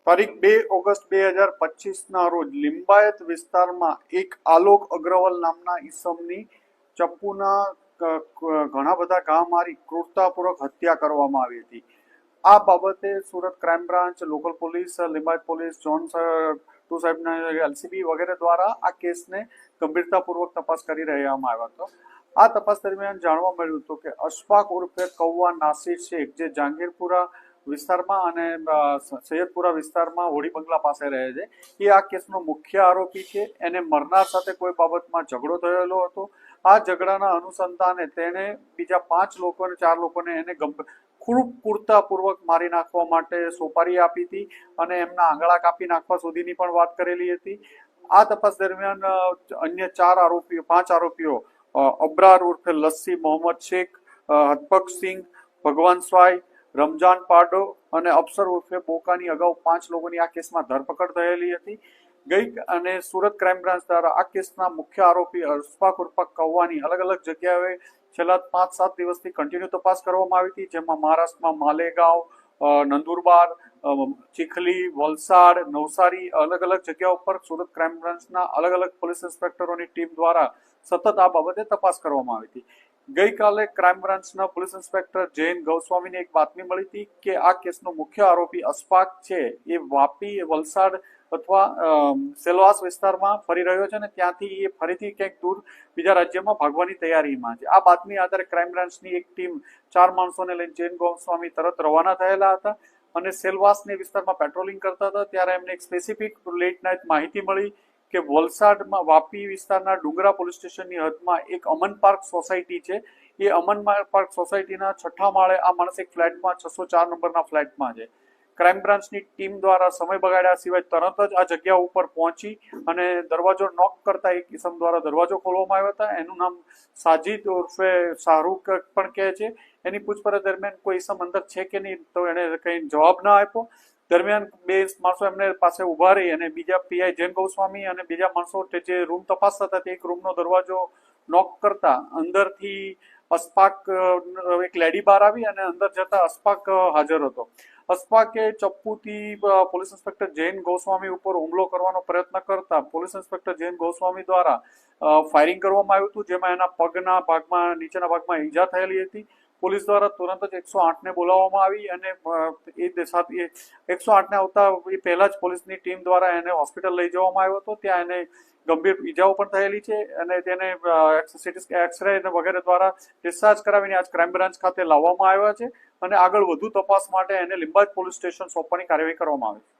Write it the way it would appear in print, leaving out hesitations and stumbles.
તારીખ 2 ઓગસ્ટ 2025ના રોજ લિંબાયત વિસ્તારમાં એક આલોક અગ્રવાલ નામના ઈસમની ચપ્પુના ઘણા બધા ઘા મારી ક્રૂરતાપૂર્વક હત્યા કરવામાં આવી હતી. આ બાબતે Surat crime branch, local police, Limbayat police, zone two સાહેબના એલસીબી વગેરે દ્વારા આ કેસને ગંભીરતાપૂર્વક તપાસ કરી રહ્યામાં આવ્યો હતો. આ તપાસ દરમિયાન જાણવા મળ્યું હતું કે અશફાક ઉર્ફે કૌવા નાસિર શેખ, જે જહાંગીરપુરા વિસ્તારમાં અને સૈયદપુરા વિસ્તારમાં હોળી બંગલા પાસે રહે છે, એ આ કેસનો મુખ્ય આરોપી છે. એને મરનાર સાથે કોઈ બાબતમાં ઝઘડો થયેલો હતો. આ ઝઘડાના અનુસંધાને તેણે બીજા 4 લોકોને એને ખૂબ ક્રૂરતાપૂર્વક મારી નાખવા માટે સોપારી આપી હતી અને એમના આંગળા કાપી નાખવા સુધીની પણ વાત કરેલી હતી. આ તપાસ દરમિયાન અન્ય 5 આરોપીઓ અબરાર ઉર્ફે લસ્સી, મોહમ્મદ શેખ, હતપક સિંહ, ભગવાન સ્વાય, રમજાન પાડો અને અફસર ઉર્ફે બોકાની અગાઉ 5 લોકોની આ કેસમાં ધરપકડ થયેલી હતી. અને સુરત ક્રાઇમ બ્રાન્ચ દ્વારા આ કેસના મુખ્ય આરોપી અશફાક ઉર્ફે કૌવાની અલગ અલગ જગ્યાએ છેલ્લા 5-7 દિવસથી કન્ટિન્યુ તપાસ કરવામાં આવી હતી, જેમાં મહારાષ્ટ્રમાં માલેગાંવ, નંદુરબાર, ચીખલી, વલસાડ, નવસારી અલગ અલગ જગ્યાઓ પર સુરત ક્રાઇમ બ્રાન્ચના અલગ અલગ પોલીસ ઇન્સ્પેક્ટરોની ટીમ દ્વારા સતત આ બાબતે તપાસ કરવામાં આવી હતી. ગઈકાલે ક્રાઇમ બ્રાન્ચના પોલીસ ઇન્સ્પેક્ટર જૈન ગૌસ્વામીને એક બાતમી મળી હતી કે આ કેસનો મુખ્ય આરોપી અશફાક છે એ વાપી, વલસાડ અથવા સેલવાસ વિસ્તારમાં ફરી રહ્યો છે અને ત્યાંથી એ ફરીથી ક્યાંક દૂર બીજા રાજ્યમાં ભાગવાની તૈયારીમાં છે. આ બાતમી આધારે ક્રાઇમ બ્રાન્ચની એક ટીમ 4 માણસોને લઈને જૈન ગૌસ્વામી તરત રવાના થયેલા હતા અને સેલવાસની વિસ્તારમાં પેટ્રોલિંગ કરતા હતા. ત્યારે એમને એક સ્પેસિફિક લેટ નાઇટ માહિતી મળી કે વલસાડમાં વાપી વિસ્તારના ડુંગરા પોલીસ સ્ટેશનની હદમાં એક અમન પાર્ક સોસાયટી છે. એ અમન પાર્ક સોસાયટીના 6ઠા માળે આ માણસ એક ફ્લેટમાં 604 નંબરના ફ્લેટમાં છે. ક્રાઇમ બ્રાન્ચની ટીમ દ્વારા સમય બગાડ્યા સિવાય તરત જ આ જગ્યા ઉપર પહોંચી અને દરવાજો નોક કરતા એક ઇસમ દ્વારા દરવાજો ખોલવામાં આવ્યો હતો. એનું નામ સાજિદ ઉર્ફે શાહરૂખ પણ કહે છે. એની પૂછપરછ દરમિયાન કોઈ ઇસમ અંદર છે કે નહીં તો એને કંઈ જવાબ ના આપ્યો. દરમિયાન 2 માણસો એમને પાસે ઉભા રહી અને બીજા પીઆઈ જૈન ગૌસ્વામી અને બીજા માણસો જે રૂમ તપાસતા હતા તે એક રૂમનો દરવાજો નોક કરતા અંદરથી અશફાક એક લેડી બહાર આવી અને અંદર જતા અશફાક હાજર હતો. અશફાકે ચપ્પુથી પોલીસ ઇન્સ્પેક્ટર જૈન ગૌસ્વામી ઉપર હુમલો કરવાનો પ્રયત્ન કરતા પોલીસ ઇન્સ્પેક્ટર જૈન ગૌસ્વામી દ્વારા ફાયરિંગ કરવામાં આવ્યું હતું, જેમાં એના પગના ભાગમાં, નીચેના ભાગમાં ઈજા થયેલી હતી. પોલીસ દ્વારા તુરંત જ 108ને બોલાવવામાં આવી અને એ સાથે 108ને આવતા એ પહેલા જ પોલીસની ટીમ દ્વારા એને હોસ્પિટલ લઈ જવામાં આવ્યો હતો. ત્યાં એને ગંભીર ઈજાઓ પણ થયેલી છે અને તેને એક્સરે વગેરે દ્વારા ડિસ્ચાર્જ કરાવીને આજ ક્રાઇમ બ્રાન્ચ ખાતે લાવવામાં આવ્યા છે અને આગળ વધુ તપાસ માટે એને લિંબાયત પોલીસ સ્ટેશન સોંપવાની કાર્યવાહી કરવામાં આવી છે.